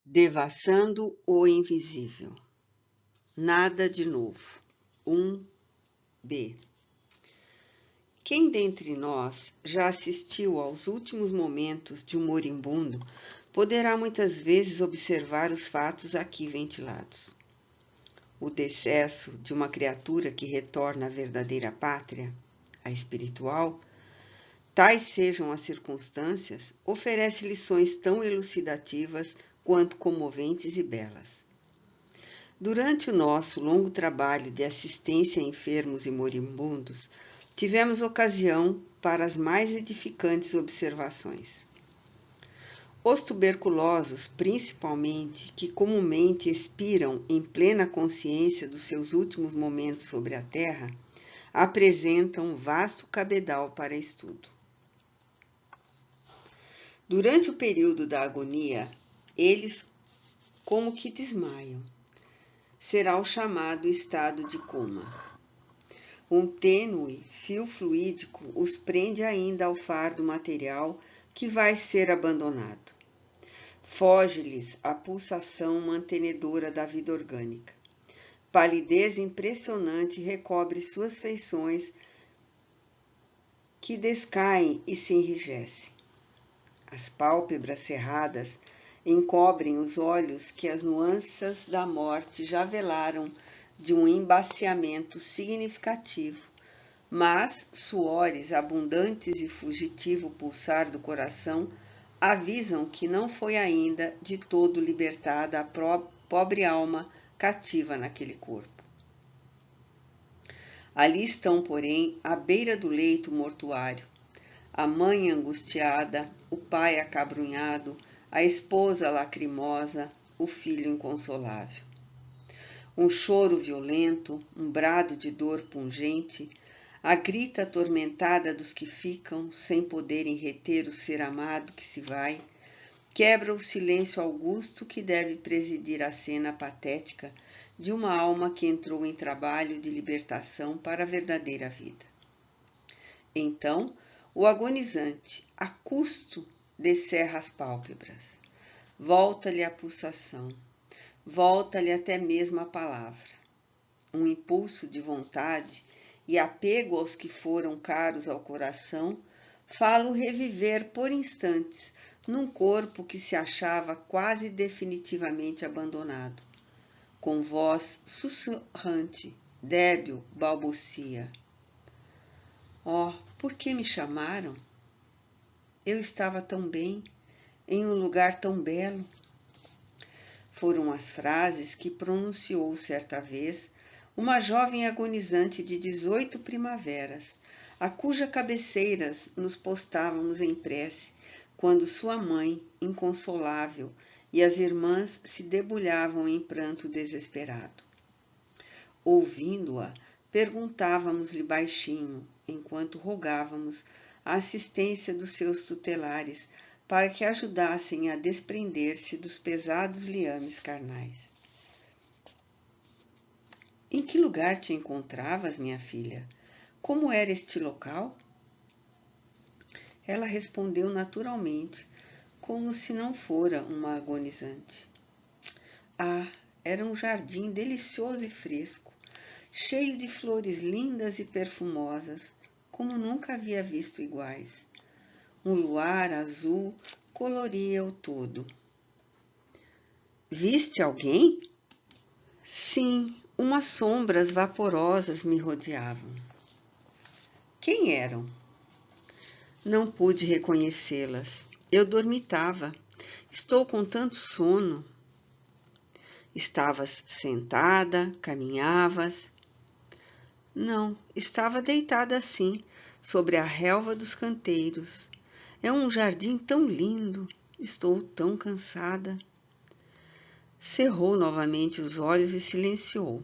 Devassando o invisível. Nada de novo. 1b. Quem dentre nós já assistiu aos últimos momentos de um moribundo poderá muitas vezes observar os fatos aqui ventilados. O decesso de uma criatura que retorna à verdadeira pátria, a espiritual, tais sejam as circunstâncias, oferece lições tão elucidativas quanto comoventes e belas. Durante o nosso longo trabalho de assistência a enfermos e moribundos, tivemos ocasião para as mais edificantes observações. Os tuberculosos, principalmente, que comumente expiram em plena consciência dos seus últimos momentos sobre a terra, apresentam um vasto cabedal para estudo. Durante o período da agonia, eles como que desmaiam. Será o chamado estado de coma. Um tênue fio fluídico os prende ainda ao fardo material que vai ser abandonado. Foge-lhes a pulsação mantenedora da vida orgânica. Palidez impressionante recobre suas feições que descaem e se enrijecem. As pálpebras cerradas encobrem os olhos que as nuances da morte já velaram de um embaciamento significativo, mas suores abundantes e fugitivo pulsar do coração avisam que não foi ainda de todo libertada a pobre alma cativa naquele corpo. Ali estão, porém, à beira do leito mortuário, a mãe angustiada, o pai acabrunhado, a esposa lacrimosa, o filho inconsolável. Um choro violento, um brado de dor pungente, a grita atormentada dos que ficam, sem poderem reter o ser amado que se vai, quebra o silêncio augusto que deve presidir a cena patética de uma alma que entrou em trabalho de libertação para a verdadeira vida. Então, o agonizante, a custo, descerra as pálpebras. Volta-lhe a pulsação. Volta-lhe até mesmo a palavra. Um impulso de vontade e apego aos que foram caros ao coração fala-o reviver por instantes num corpo que se achava quase definitivamente abandonado. Com voz sussurrante, débil, balbucia: "Oh, por que me chamaram? Eu estava tão bem, em um lugar tão belo." Foram as frases que pronunciou certa vez uma jovem agonizante de 18 primaveras, a cuja cabeceiras nos postávamos em prece, quando sua mãe, inconsolável, e as irmãs se debulhavam em pranto desesperado. Ouvindo-a, perguntávamos-lhe baixinho, enquanto rogávamos a assistência dos seus tutelares, para que ajudassem a desprender-se dos pesados liames carnais. "Em que lugar te encontravas, minha filha? Como era este local?" Ela respondeu naturalmente, como se não fora uma agonizante. "Ah, era um jardim delicioso e fresco, cheio de flores lindas e perfumosas, como nunca havia visto iguais. Um luar azul coloria o todo." "Viste alguém?" "Sim, umas sombras vaporosas me rodeavam." "Quem eram?" "Não pude reconhecê-las. Eu dormitava. Estou com tanto sono." "Estavas sentada, caminhavas?" "Não, estava deitada assim, sobre a relva dos canteiros. É um jardim tão lindo. Estou tão cansada." Cerrou novamente os olhos e silenciou.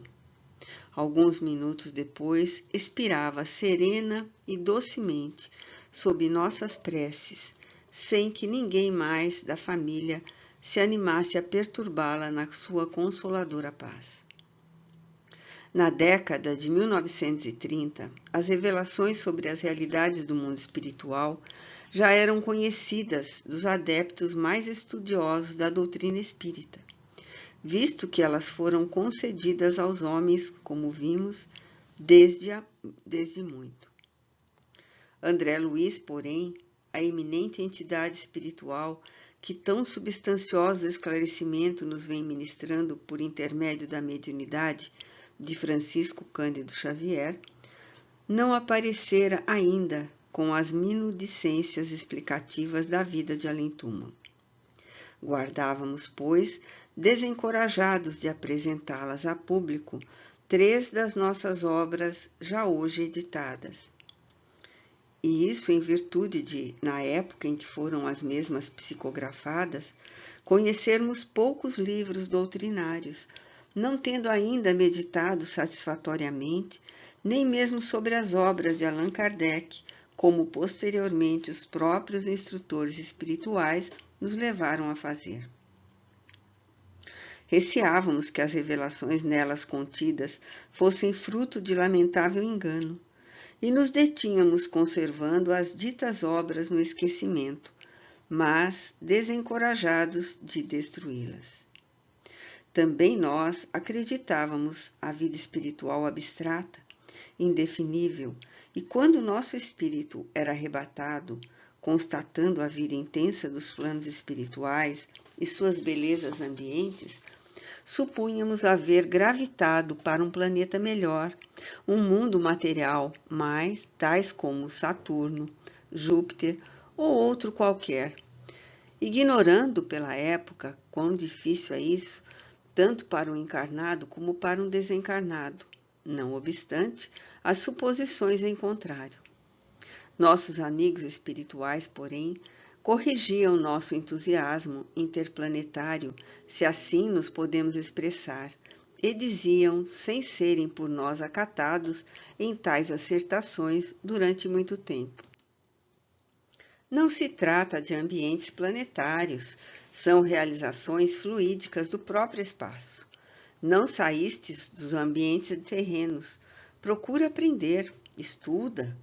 Alguns minutos depois, expirava serena e docemente sob nossas preces, sem que ninguém mais da família se animasse a perturbá-la na sua consoladora paz. Na década de 1930, as revelações sobre as realidades do mundo espiritual já eram conhecidas dos adeptos mais estudiosos da doutrina espírita, visto que elas foram concedidas aos homens, como vimos, desde muito. André Luiz, porém, a eminente entidade espiritual que tão substancioso esclarecimento nos vem ministrando por intermédio da mediunidade de Francisco Cândido Xavier, não aparecera ainda com as minudicências explicativas da vida de além-túmulo. Guardávamos, pois, desencorajados de apresentá-las a público, 3 das nossas obras já hoje editadas. E isso em virtude de, na época em que foram as mesmas psicografadas, conhecermos poucos livros doutrinários, não tendo ainda meditado satisfatoriamente, nem mesmo sobre as obras de Allan Kardec, como posteriormente os próprios instrutores espirituais nos levaram a fazer. Receávamos que as revelações nelas contidas fossem fruto de lamentável engano, e nos detínhamos conservando as ditas obras no esquecimento, mas desencorajados de destruí-las. Também nós acreditávamos a vida espiritual abstrata, indefinível, e quando nosso espírito era arrebatado, constatando a vida intensa dos planos espirituais e suas belezas ambientes, supunhamos haver gravitado para um planeta melhor, um mundo material, mais tais como Saturno, Júpiter ou outro qualquer, ignorando pela época quão difícil é isso, tanto para um encarnado como para um desencarnado, não obstante as suposições em contrário. Nossos amigos espirituais, porém, corrigiam nosso entusiasmo interplanetário, se assim nos podemos expressar, e diziam, sem serem por nós acatados em tais assertações durante muito tempo: não se trata de ambientes planetários, são realizações fluídicas do próprio espaço. Não saístes dos ambientes terrenos. Procura aprender, estuda.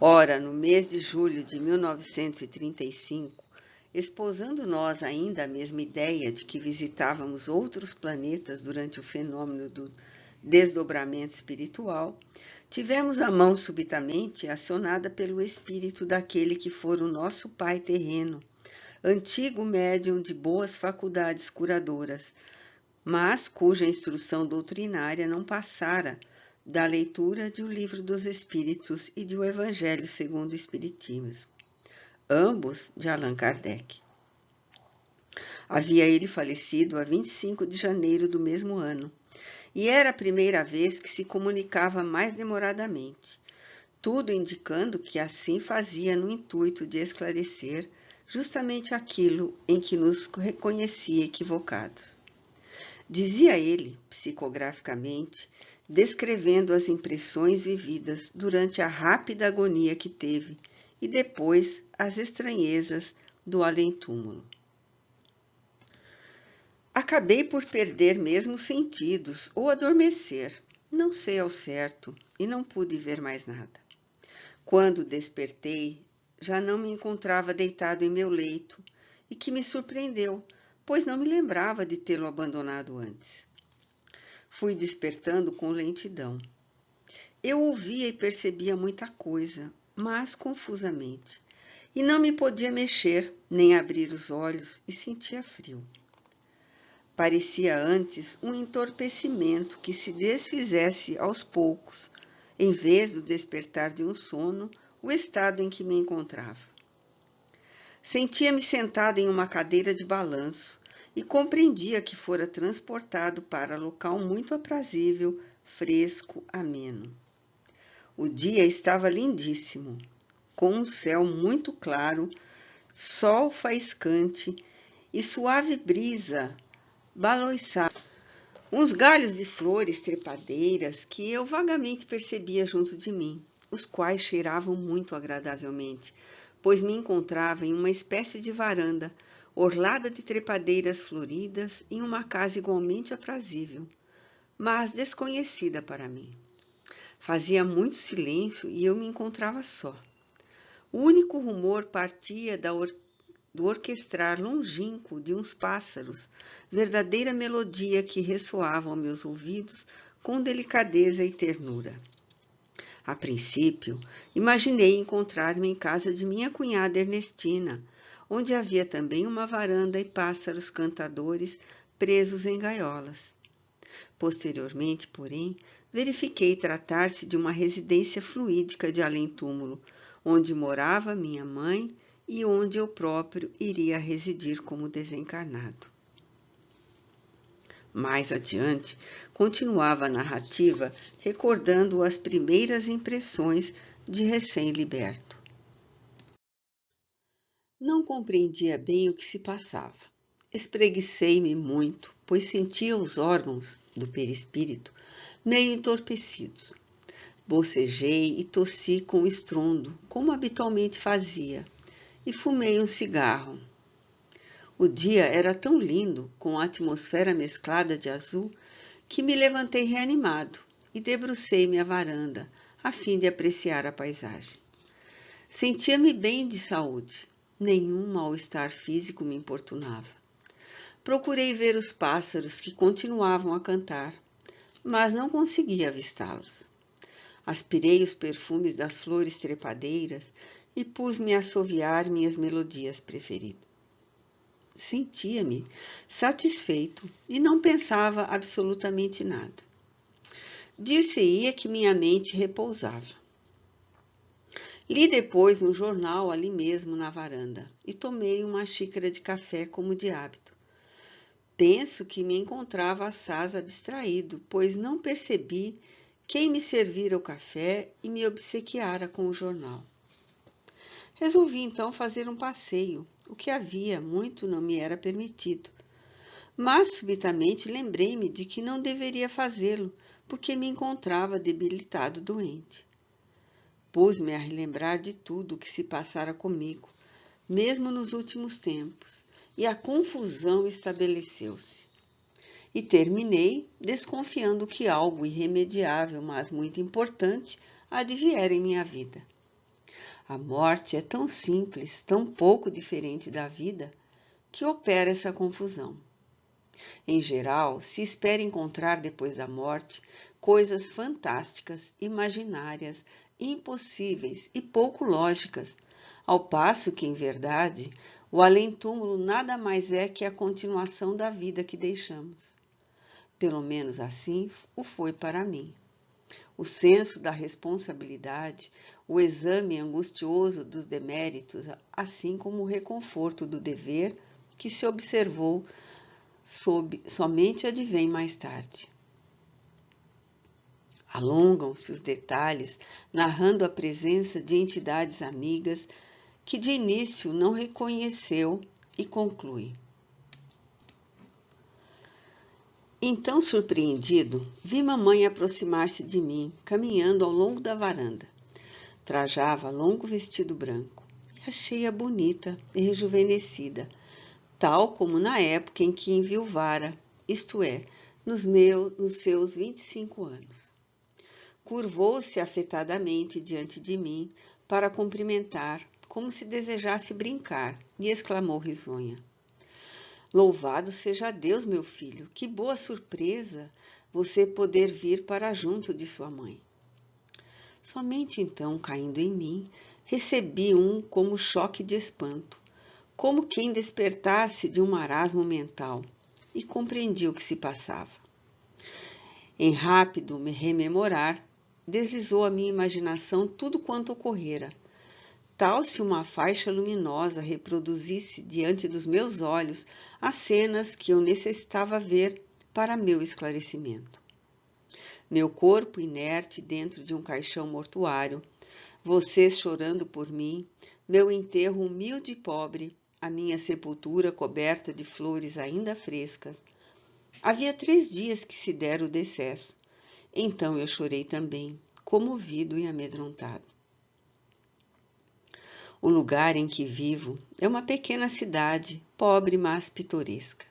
Ora, no mês de julho de 1935, esposando nós ainda a mesma ideia de que visitávamos outros planetas durante o fenômeno do desdobramento espiritual, tivemos a mão subitamente acionada pelo espírito daquele que fora o nosso pai terreno, antigo médium de boas faculdades curadoras, mas cuja instrução doutrinária não passara da leitura de O Livro dos Espíritos e de O Evangelho segundo o Espiritismo, ambos de Allan Kardec. Havia ele falecido a 25 de janeiro do mesmo ano, e era a primeira vez que se comunicava mais demoradamente, tudo indicando que assim fazia no intuito de esclarecer justamente aquilo em que nos reconhecia equivocados. Dizia ele, psicograficamente, descrevendo as impressões vividas durante a rápida agonia que teve e depois as estranhezas do além-túmulo. Acabei por perder mesmo os sentidos ou adormecer, não sei ao certo, e não pude ver mais nada. Quando despertei, já não me encontrava deitado em meu leito, e que me surpreendeu, pois não me lembrava de tê-lo abandonado antes. Fui despertando com lentidão. Eu ouvia e percebia muita coisa, mas confusamente, e não me podia mexer, nem abrir os olhos, e sentia frio. Parecia antes um entorpecimento que se desfizesse aos poucos, em vez do despertar de um sono, o estado em que me encontrava. Sentia-me sentada em uma cadeira de balanço e compreendia que fora transportado para local muito aprazível, fresco, ameno. O dia estava lindíssimo, com um céu muito claro, sol faiscante e suave brisa baloiçava uns galhos de flores trepadeiras que eu vagamente percebia junto de mim, os quais cheiravam muito agradavelmente, pois me encontrava em uma espécie de varanda, orlada de trepadeiras floridas, em uma casa igualmente aprazível, mas desconhecida para mim. Fazia muito silêncio e eu me encontrava só. O único rumor partia do orquestrar longínquo de uns pássaros, verdadeira melodia que ressoava aos meus ouvidos com delicadeza e ternura. A princípio, imaginei encontrar-me em casa de minha cunhada Ernestina, onde havia também uma varanda e pássaros cantadores presos em gaiolas. Posteriormente, porém, verifiquei tratar-se de uma residência fluídica de além-túmulo, onde morava minha mãe e onde eu próprio iria residir como desencarnado. Mais adiante, continuava a narrativa, recordando as primeiras impressões de recém-liberto. Não compreendia bem o que se passava. Espreguicei-me muito, pois sentia os órgãos do perispírito meio entorpecidos. Bocejei e tossi com estrondo, como habitualmente fazia, e fumei um cigarro. O dia era tão lindo, com a atmosfera mesclada de azul, que me levantei reanimado e debrucei-me à varanda, a fim de apreciar a paisagem. Sentia-me bem de saúde, nenhum mal-estar físico me importunava. Procurei ver os pássaros que continuavam a cantar, mas não conseguia avistá-los. Aspirei os perfumes das flores trepadeiras e pus-me a assoviar minhas melodias preferidas. Sentia-me satisfeito e não pensava absolutamente nada. Dir-se-ia que minha mente repousava. Li depois um jornal ali mesmo na varanda e tomei uma xícara de café como de hábito. Penso que me encontrava assaz abstraído, pois não percebi quem me servira o café e me obsequiara com o jornal. Resolvi então fazer um passeio, o que havia muito não me era permitido. Mas subitamente lembrei-me de que não deveria fazê-lo, porque me encontrava debilitado doente. Pus-me a relembrar de tudo o que se passara comigo, mesmo nos últimos tempos, e a confusão estabeleceu-se. E terminei desconfiando que algo irremediável, mas muito importante, adviera em minha vida. A morte é tão simples, tão pouco diferente da vida, que opera essa confusão. Em geral, se espera encontrar depois da morte coisas fantásticas, imaginárias, impossíveis e pouco lógicas, ao passo que, em verdade, o além-túmulo nada mais é que a continuação da vida que deixamos. Pelo menos assim o foi para mim. O senso da responsabilidade, o exame angustioso dos deméritos, assim como o reconforto do dever que se observou somente advém mais tarde. Alongam-se os detalhes, narrando a presença de entidades amigas que de início não reconheceu e conclui. Então, surpreendido, vi mamãe aproximar-se de mim, caminhando ao longo da varanda. Trajava longo vestido branco e achei-a bonita e rejuvenescida, tal como na época em que enviuvara, isto é, nos seus 25 anos. Curvou-se afetadamente diante de mim para cumprimentar, como se desejasse brincar, e exclamou risonha. Louvado seja Deus, meu filho, que boa surpresa você poder vir para junto de sua mãe. Somente então, caindo em mim, recebi como choque de espanto, como quem despertasse de um marasmo mental, e compreendi o que se passava. Em rápido me rememorar, deslizou a minha imaginação tudo quanto ocorrera, tal se uma faixa luminosa reproduzisse diante dos meus olhos as cenas que eu necessitava ver para meu esclarecimento. Meu corpo inerte dentro de um caixão mortuário, vocês chorando por mim, meu enterro humilde e pobre, a minha sepultura coberta de flores ainda frescas. Havia 3 dias que se dera o decesso, então eu chorei também, comovido e amedrontado. O lugar em que vivo é uma pequena cidade, pobre mas pitoresca.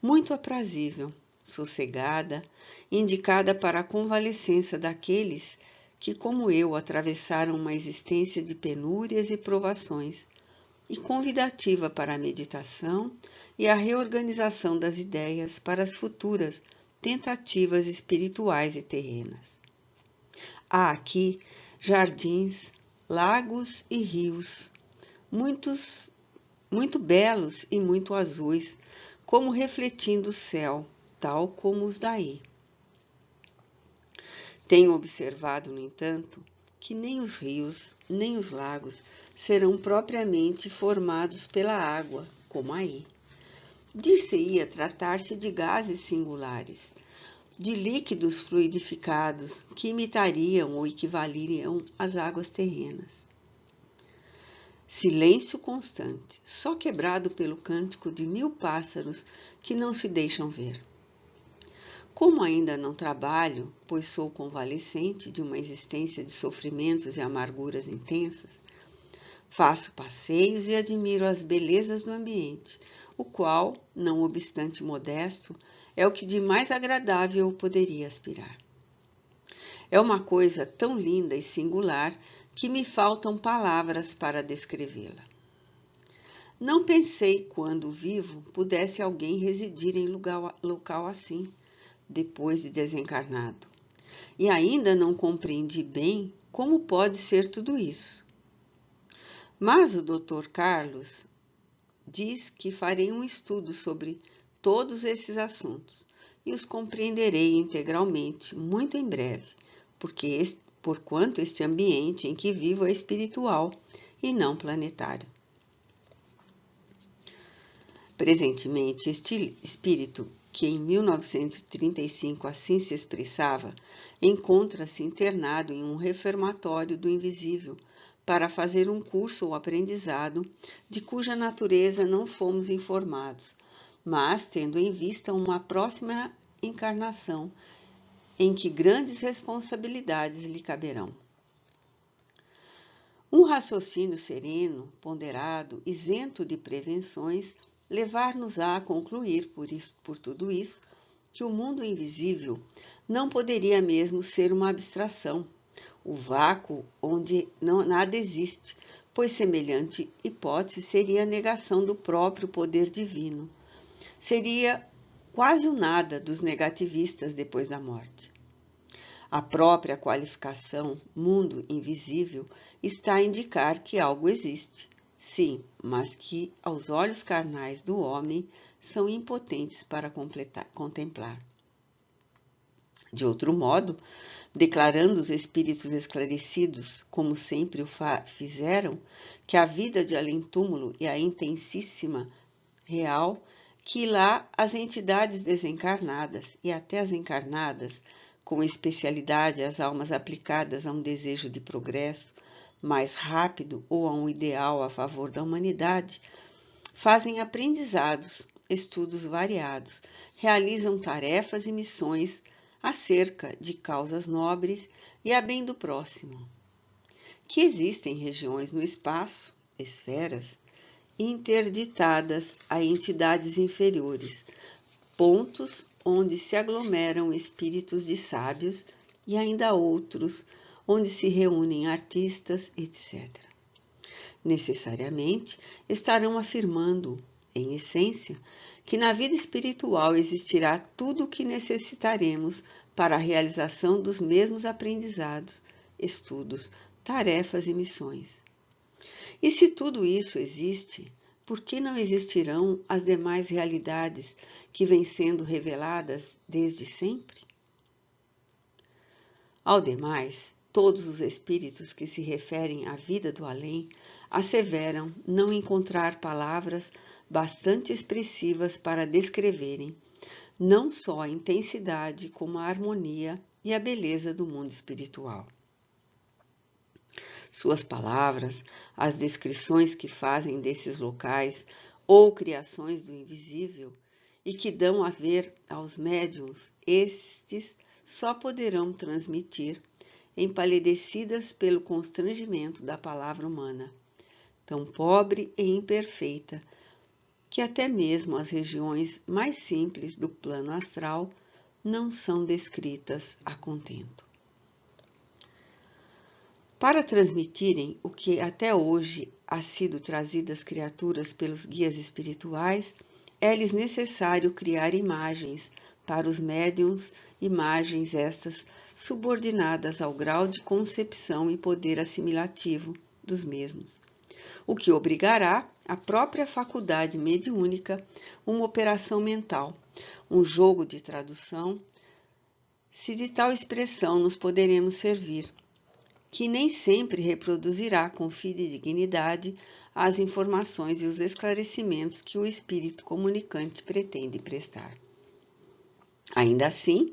Muito aprazível, sossegada, indicada para a convalescença daqueles que, como eu, atravessaram uma existência de penúrias e provações, e convidativa para a meditação e a reorganização das ideias para as futuras tentativas espirituais e terrenas. Há aqui jardins, lagos e rios, muito belos e muito azuis, como refletindo o céu, tal como os daí. Tenho observado, no entanto, que nem os rios, nem os lagos serão propriamente formados pela água, como aí. Dir-se-ia tratar-se de gases singulares, de líquidos fluidificados que imitariam ou equivaleriam às águas terrenas. Silêncio constante, só quebrado pelo cântico de 1000 pássaros que não se deixam ver. Como ainda não trabalho, pois sou convalescente de uma existência de sofrimentos e amarguras intensas, faço passeios e admiro as belezas do ambiente, o qual, não obstante modesto, é o que de mais agradável eu poderia aspirar. É uma coisa tão linda e singular que me faltam palavras para descrevê-la. Não pensei, quando vivo, pudesse alguém residir em local assim, depois de desencarnado. E ainda não compreendi bem como pode ser tudo isso. Mas o Dr. Carlos diz que farei um estudo sobre todos esses assuntos e os compreenderei integralmente muito em breve, porquanto este ambiente em que vivo é espiritual e não planetário. Presentemente, este espírito, que em 1935 assim se expressava, encontra-se internado em um reformatório do invisível para fazer um curso ou aprendizado de cuja natureza não fomos informados, mas tendo em vista uma próxima encarnação em que grandes responsabilidades lhe caberão. Um raciocínio sereno, ponderado, isento de prevenções, levar-nos-á a concluir, por tudo isso, que o mundo invisível não poderia mesmo ser uma abstração, o vácuo onde nada existe, pois semelhante hipótese seria a negação do próprio poder divino. Seria quase o nada dos negativistas depois da morte. A própria qualificação mundo invisível está a indicar que algo existe, sim, mas que aos olhos carnais do homem são impotentes para contemplar. De outro modo, declarando os espíritos esclarecidos, como sempre o fizeram, que a vida de além-túmulo é a intensíssima real, que lá as entidades desencarnadas e até as encarnadas, com especialidade as almas aplicadas a um desejo de progresso mais rápido ou a um ideal a favor da humanidade, fazem aprendizados, estudos variados, realizam tarefas e missões acerca de causas nobres e a bem do próximo. Que existem regiões no espaço, esferas, interditadas a entidades inferiores, pontos onde se aglomeram espíritos de sábios e ainda outros onde se reúnem artistas, etc. Necessariamente estarão afirmando, em essência, que na vida espiritual existirá tudo o que necessitaremos para a realização dos mesmos aprendizados, estudos, tarefas e missões. E se tudo isso existe, por que não existirão as demais realidades que vêm sendo reveladas desde sempre? Ao demais, todos os espíritos que se referem à vida do além asseveram não encontrar palavras bastante expressivas para descreverem não só a intensidade como a harmonia e a beleza do mundo espiritual. Suas palavras, as descrições que fazem desses locais ou criações do invisível e que dão a ver aos médiuns, estes só poderão transmitir, empalidecidas pelo constrangimento da palavra humana, tão pobre e imperfeita, que até mesmo as regiões mais simples do plano astral não são descritas a contento. Para transmitirem o que até hoje ha sido trazido às criaturas pelos guias espirituais, é-lhes necessário criar imagens para os médiuns, imagens estas subordinadas ao grau de concepção e poder assimilativo dos mesmos, o que obrigará a própria faculdade mediúnica uma operação mental, um jogo de tradução, se de tal expressão nos poderemos servir, que nem sempre reproduzirá com fidedignidade as informações e os esclarecimentos que o espírito comunicante pretende prestar. Ainda assim,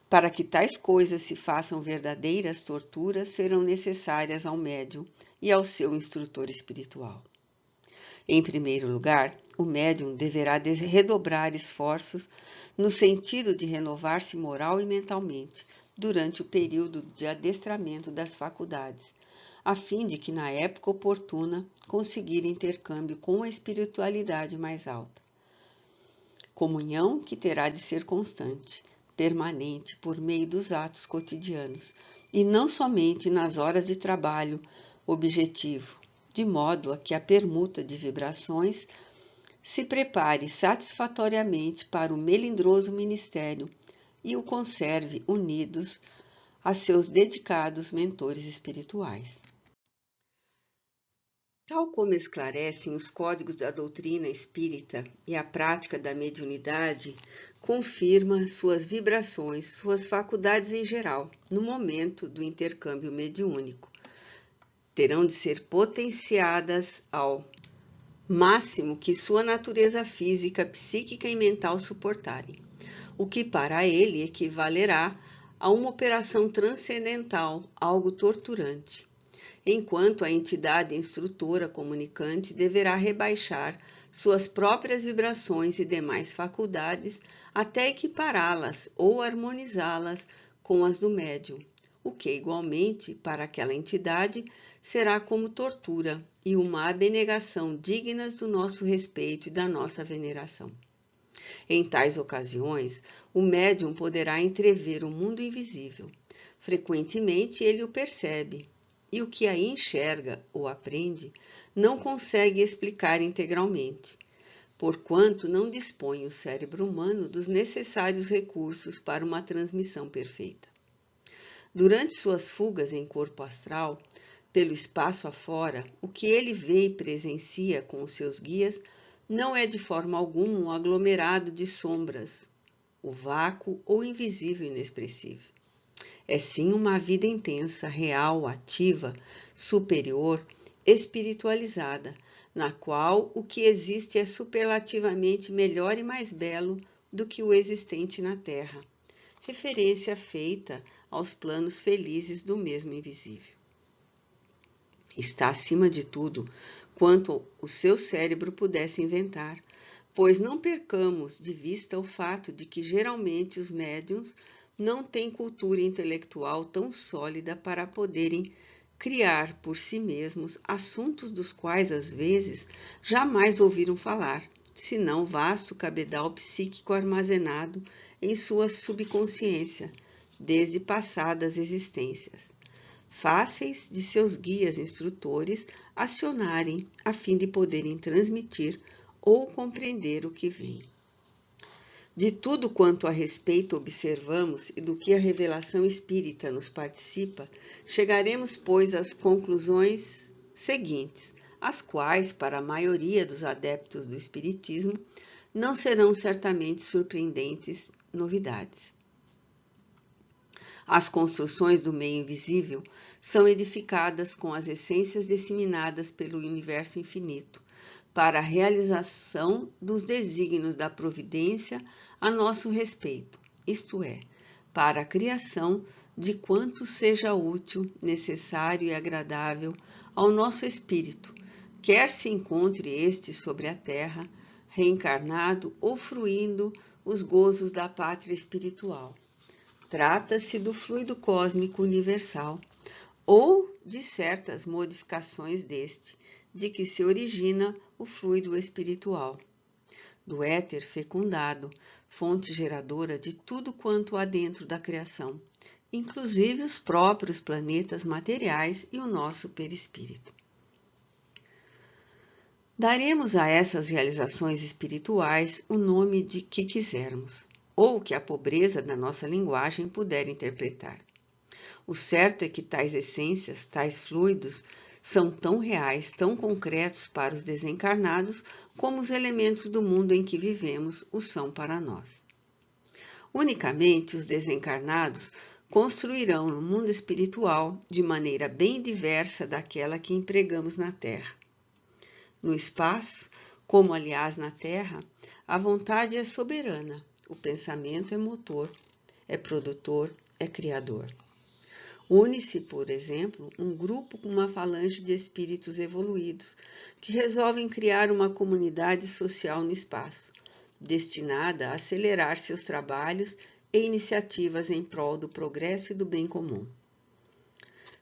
para que tais coisas se façam verdadeiras torturas, serão necessárias ao médium e ao seu instrutor espiritual. Em primeiro lugar, o médium deverá redobrar esforços no sentido de renovar-se moral e mentalmente durante o período de adestramento das faculdades, a fim de que, na época oportuna, conseguir intercâmbio com a espiritualidade mais alta. Comunhão que terá de ser constante, permanente, por meio dos atos cotidianos, e não somente nas horas de trabalho objetivo, de modo a que a permuta de vibrações se prepare satisfatoriamente para o melindroso ministério e o conserve unidos a seus dedicados mentores espirituais. Tal como esclarecem os códigos da doutrina espírita e a prática da mediunidade, confirma suas vibrações, suas faculdades em geral, no momento do intercâmbio mediúnico. Terão de ser potenciadas ao máximo que sua natureza física, psíquica e mental suportarem, o que para ele equivalerá a uma operação transcendental, algo torturante, enquanto a entidade instrutora comunicante deverá rebaixar suas próprias vibrações e demais faculdades até equipará-las ou harmonizá-las com as do médium, o que igualmente, para aquela entidade, será como tortura e uma abnegação dignas do nosso respeito e da nossa veneração. Em tais ocasiões, o médium poderá entrever o mundo invisível. Frequentemente ele o percebe, e o que aí enxerga ou aprende não consegue explicar integralmente, porquanto não dispõe o cérebro humano dos necessários recursos para uma transmissão perfeita. Durante suas fugas em corpo astral, pelo espaço afora, o que ele vê e presencia com os seus guias não é de forma alguma um aglomerado de sombras, o vácuo ou invisível e inexpressível. É sim uma vida intensa, real, ativa, superior, espiritualizada, na qual o que existe é superlativamente melhor e mais belo do que o existente na Terra, referência feita aos planos felizes do mesmo invisível. Está acima de tudo quanto o seu cérebro pudesse inventar, pois não percamos de vista o fato de que geralmente os médiuns não têm cultura intelectual tão sólida para poderem criar por si mesmos assuntos dos quais às vezes jamais ouviram falar, senão vasto cabedal psíquico armazenado em sua subconsciência desde passadas existências, fáceis de seus guias instrutores acionarem a fim de poderem transmitir ou compreender o que vem. De tudo quanto a respeito observamos e do que a revelação espírita nos participa, chegaremos, pois, às conclusões seguintes, as quais, para a maioria dos adeptos do espiritismo, não serão certamente surpreendentes novidades. As construções do meio invisível são edificadas com as essências disseminadas pelo universo infinito, para a realização dos desígnios da providência a nosso respeito, isto é, para a criação de quanto seja útil, necessário e agradável ao nosso espírito, quer se encontre este sobre a terra, reencarnado ou fruindo os gozos da pátria espiritual. Trata-se do fluido cósmico universal ou de certas modificações deste, de que se origina o fluido espiritual, do éter fecundado, fonte geradora de tudo quanto há dentro da criação, inclusive os próprios planetas materiais e o nosso perispírito. Daremos a essas realizações espirituais o nome de que quisermos, ou que a pobreza da nossa linguagem puder interpretar. O certo é que tais essências, tais fluidos, são tão reais, tão concretos para os desencarnados, como os elementos do mundo em que vivemos o são para nós. Unicamente os desencarnados construirão no mundo espiritual de maneira bem diversa daquela que empregamos na Terra. No espaço, como aliás na Terra, a vontade é soberana, o pensamento é motor, é produtor, é criador. Une-se, por exemplo, um grupo com uma falange de espíritos evoluídos que resolvem criar uma comunidade social no espaço, destinada a acelerar seus trabalhos e iniciativas em prol do progresso e do bem comum.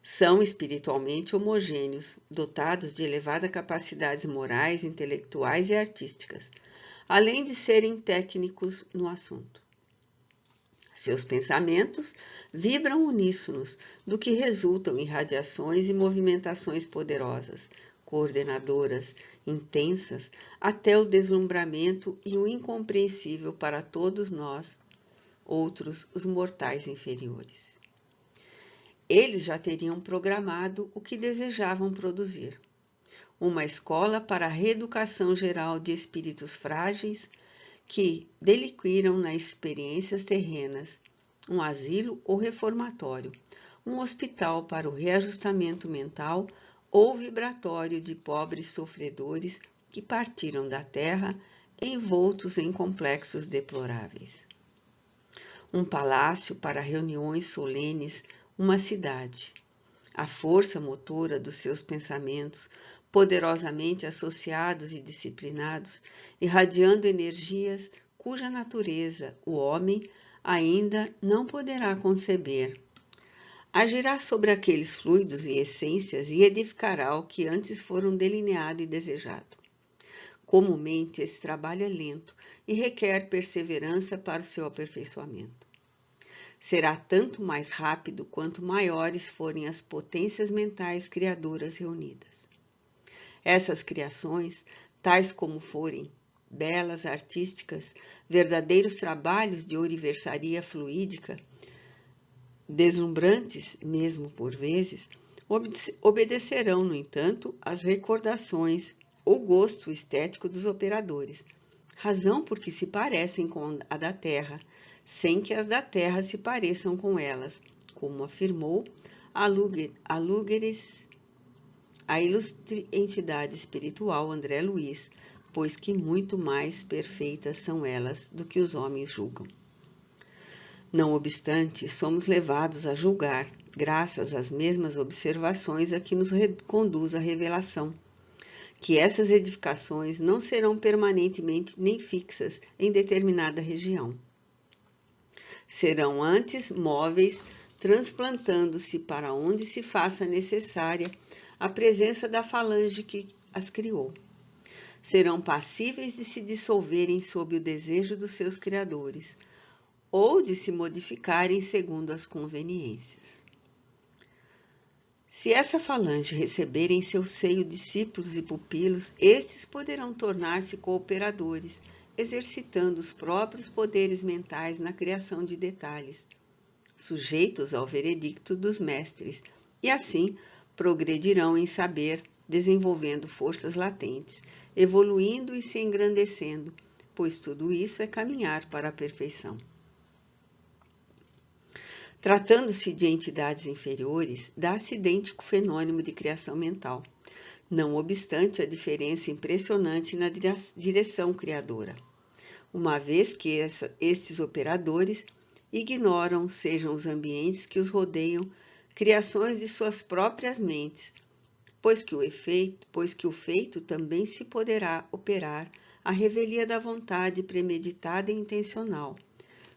São espiritualmente homogêneos, dotados de elevadas capacidades morais, intelectuais e artísticas, além de serem técnicos no assunto. Seus pensamentos vibram uníssonos, do que resultam em radiações e movimentações poderosas, coordenadoras, intensas, até o deslumbramento e o incompreensível para todos nós, outros, os mortais inferiores. Eles já teriam programado o que desejavam produzir. Uma escola para a reeducação geral de espíritos frágeis, que deliquiram nas experiências terrenas, um asilo ou reformatório, um hospital para o reajustamento mental ou vibratório de pobres sofredores que partiram da terra envoltos em complexos deploráveis. Um palácio para reuniões solenes, uma cidade. A força motora dos seus pensamentos, poderosamente associados e disciplinados, irradiando energias cuja natureza o homem ainda não poderá conceber. Agirá sobre aqueles fluidos e essências e edificará o que antes foram delineado e desejado. Comumente, esse trabalho é lento e requer perseverança para o seu aperfeiçoamento. Será tanto mais rápido quanto maiores forem as potências mentais criadoras reunidas. Essas criações, tais como forem, belas, artísticas, verdadeiros trabalhos de ouriversaria fluídica, deslumbrantes, mesmo por vezes, obedecerão, no entanto, às recordações ou gosto estético dos operadores, razão porque se parecem com a da Terra, sem que as da Terra se pareçam com elas, como afirmou Alúgueres, a ilustre entidade espiritual André Luiz, pois que muito mais perfeitas são elas do que os homens julgam. Não obstante, somos levados a julgar, graças às mesmas observações a que nos conduz a revelação, que essas edificações não serão permanentemente nem fixas em determinada região. Serão antes móveis, transplantando-se para onde se faça necessária a presença da falange que as criou. Serão passíveis de se dissolverem sob o desejo dos seus criadores, ou de se modificarem segundo as conveniências. Se essa falange receber em seu seio discípulos e pupilos, estes poderão tornar-se cooperadores, exercitando os próprios poderes mentais na criação de detalhes, sujeitos ao veredicto dos mestres, e assim progredirão em saber, desenvolvendo forças latentes, evoluindo e se engrandecendo, pois tudo isso é caminhar para a perfeição. Tratando-se de entidades inferiores, dá-se idêntico fenômeno de criação mental, não obstante a diferença impressionante na direção criadora, uma vez que estes operadores ignoram, sejam os ambientes que os rodeiam, criações de suas próprias mentes, pois que o feito também se poderá operar à revelia da vontade premeditada e intencional,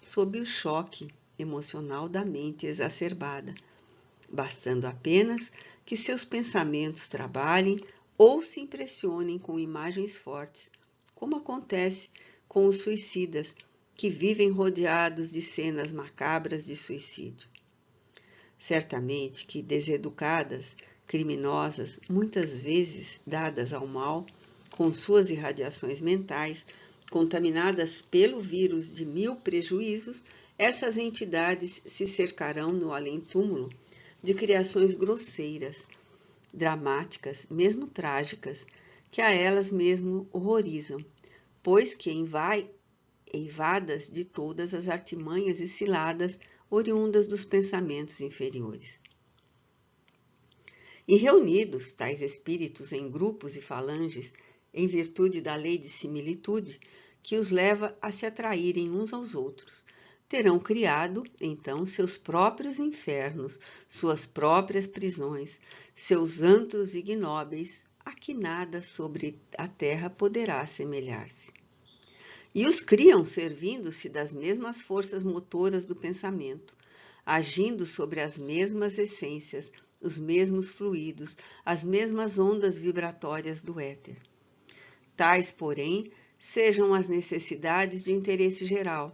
sob o choque emocional da mente exacerbada, bastando apenas que seus pensamentos trabalhem ou se impressionem com imagens fortes, como acontece com os suicidas, que vivem rodeados de cenas macabras de suicídio. Certamente que deseducadas, criminosas, muitas vezes dadas ao mal, com suas irradiações mentais, contaminadas pelo vírus de 1000 prejuízos, essas entidades se cercarão no além-túmulo de criações grosseiras, dramáticas, mesmo trágicas, que a elas mesmo horrorizam, pois que eivadas de todas as artimanhas e ciladas oriundas dos pensamentos inferiores. E reunidos tais espíritos em grupos e falanges, em virtude da lei de similitude, que os leva a se atraírem uns aos outros, terão criado, então, seus próprios infernos, suas próprias prisões, seus antros ignóbeis, a que nada sobre a terra poderá assemelhar-se. E os criam servindo-se das mesmas forças motoras do pensamento, agindo sobre as mesmas essências, os mesmos fluidos, as mesmas ondas vibratórias do éter. Tais, porém, sejam as necessidades de interesse geral.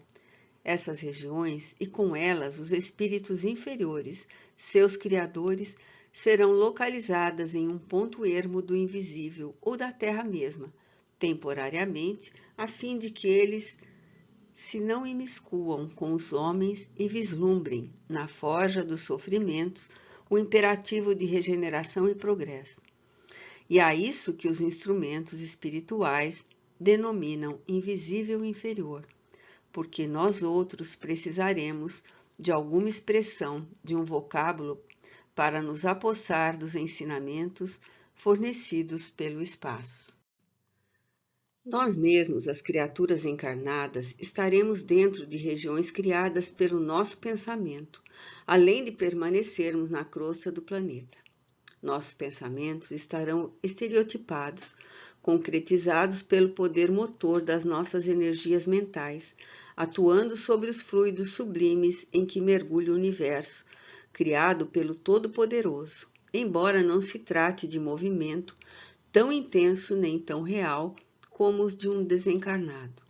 Essas regiões, e com elas os espíritos inferiores, seus criadores, serão localizadas em um ponto ermo do invisível ou da terra mesma, temporariamente, a fim de que eles se não imiscuam com os homens e vislumbrem, na forja dos sofrimentos, o imperativo de regeneração e progresso. E a isso que os instrumentos espirituais denominam invisível inferior, porque nós outros precisaremos de alguma expressão, de um vocábulo, para nos apossar dos ensinamentos fornecidos pelo espaço. Nós mesmos, as criaturas encarnadas, estaremos dentro de regiões criadas pelo nosso pensamento, além de permanecermos na crosta do planeta. Nossos pensamentos estarão estereotipados, concretizados pelo poder motor das nossas energias mentais, atuando sobre os fluidos sublimes em que mergulha o universo, criado pelo Todo-Poderoso, embora não se trate de movimento tão intenso nem tão real como os de um desencarnado.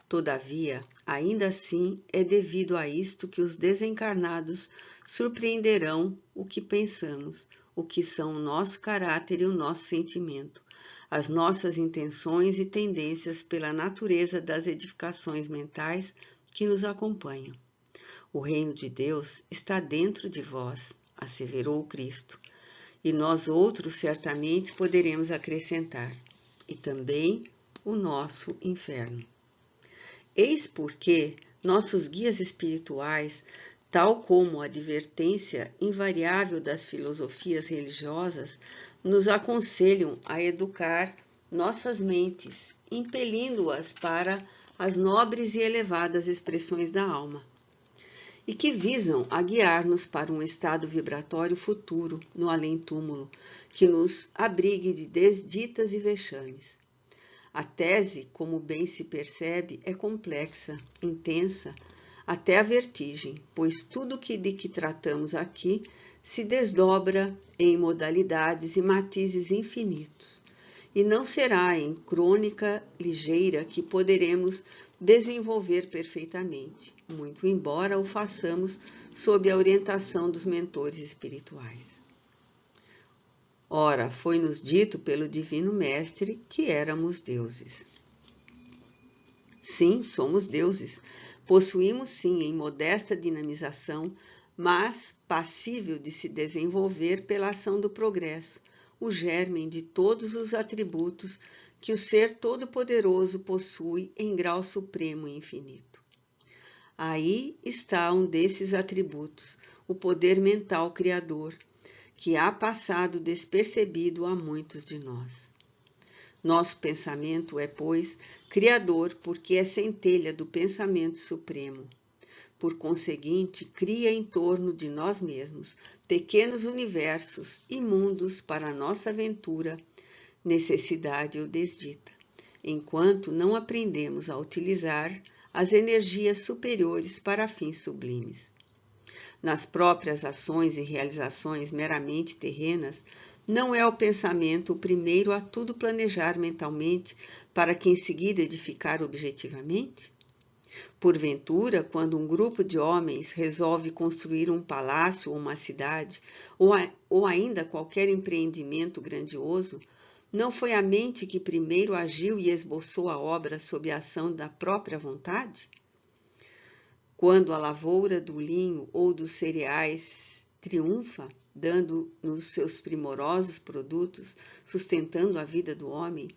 Todavia, ainda assim, é devido a isto que os desencarnados surpreenderão o que pensamos, o que são o nosso caráter e o nosso sentimento, as nossas intenções e tendências pela natureza das edificações mentais que nos acompanham. O reino de Deus está dentro de vós, asseverou Cristo, e nós outros certamente poderemos acrescentar, e também o nosso inferno. Eis porque nossos guias espirituais, tal como a advertência invariável das filosofias religiosas, nos aconselham a educar nossas mentes, impelindo-as para as nobres e elevadas expressões da alma, e que visam a guiar-nos para um estado vibratório futuro no além-túmulo, que nos abrigue de desditas e vexames. A tese, como bem se percebe, é complexa, intensa, até a vertigem, pois tudo de que tratamos aqui se desdobra em modalidades e matizes infinitos, e não será em crônica ligeira que poderemos desenvolver perfeitamente, muito embora o façamos sob a orientação dos mentores espirituais. Ora, foi-nos dito pelo Divino Mestre que éramos deuses. Sim, somos deuses. Possuímos, sim, em modesta dinamização, mas passível de se desenvolver pela ação do progresso, o germen de todos os atributos que o Ser Todo-Poderoso possui em grau supremo e infinito. Aí está um desses atributos, o poder mental criador, que há passado despercebido a muitos de nós. Nosso pensamento é, pois, criador porque é centelha do pensamento supremo. Por conseguinte, cria em torno de nós mesmos pequenos universos e mundos para a nossa aventura, necessidade ou desdita, enquanto não aprendemos a utilizar as energias superiores para fins sublimes. Nas próprias ações e realizações meramente terrenas, Não é o pensamento o primeiro a tudo planejar mentalmente para que em seguida edificar objetivamente? Porventura, quando um grupo de homens resolve construir um palácio ou uma cidade, ou ainda qualquer empreendimento grandioso, não foi a mente que primeiro agiu e esboçou a obra sob a ação da própria vontade? Quando a lavoura do linho ou dos cereais triunfa, dando-nos seus primorosos produtos, sustentando a vida do homem,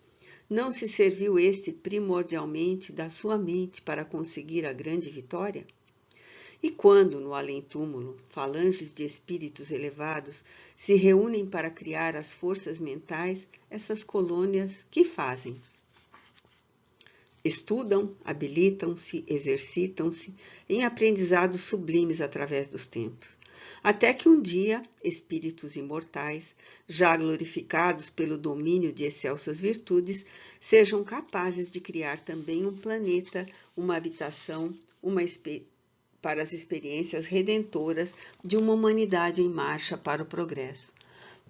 não se serviu este primordialmente da sua mente para conseguir a grande vitória? E quando, no além-túmulo, falanges de espíritos elevados se reúnem para criar as forças mentais, essas colônias, que fazem? Estudam, habilitam-se, exercitam-se em aprendizados sublimes através dos tempos, até que um dia espíritos imortais, já glorificados pelo domínio de excelsas virtudes, sejam capazes de criar também um planeta, uma habitação, para as experiências redentoras de uma humanidade em marcha para o progresso,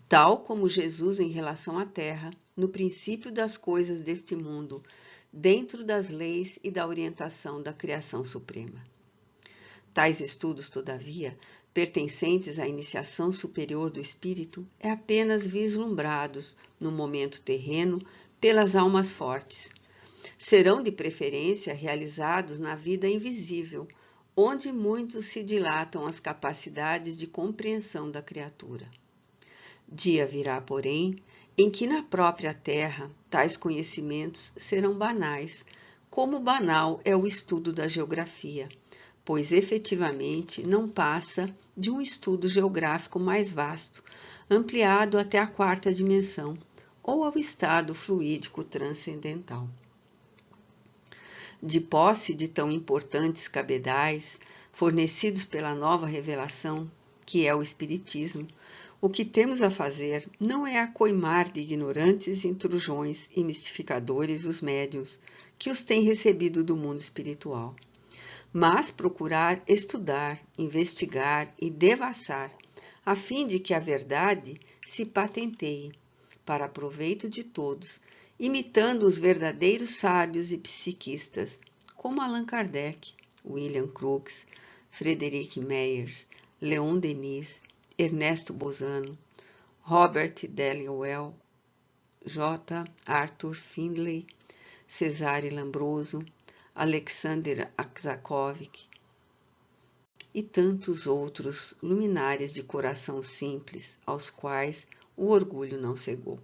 tal como Jesus em relação à Terra, no princípio das coisas deste mundo, dentro das leis e da orientação da criação suprema. Tais estudos, todavia, pertencentes à iniciação superior do espírito, é apenas vislumbrados, no momento terreno, pelas almas fortes. Serão de preferência realizados na vida invisível, onde muitos se dilatam as capacidades de compreensão da criatura. Dia virá, porém, em que na própria terra tais conhecimentos serão banais, como banal é o estudo da geografia, pois efetivamente não passa de um estudo geográfico mais vasto, ampliado até a quarta dimensão, ou ao estado fluídico transcendental. De posse de tão importantes cabedais, fornecidos pela nova revelação, que é o Espiritismo, o que temos a fazer não é acoimar de ignorantes intrusões e mistificadores os médiuns que os têm recebido do mundo espiritual, mas procurar estudar, investigar e devassar, a fim de que a verdade se patenteie, para proveito de todos, imitando os verdadeiros sábios e psiquistas, como Allan Kardec, William Crookes, Frederick Myers, Leon Denis, Ernesto Bozano, Robert Daniel, J. Arthur Findlay, Cesare Lombroso, Alexander Aksakovic e tantos outros luminares de coração simples aos quais o orgulho não cegou.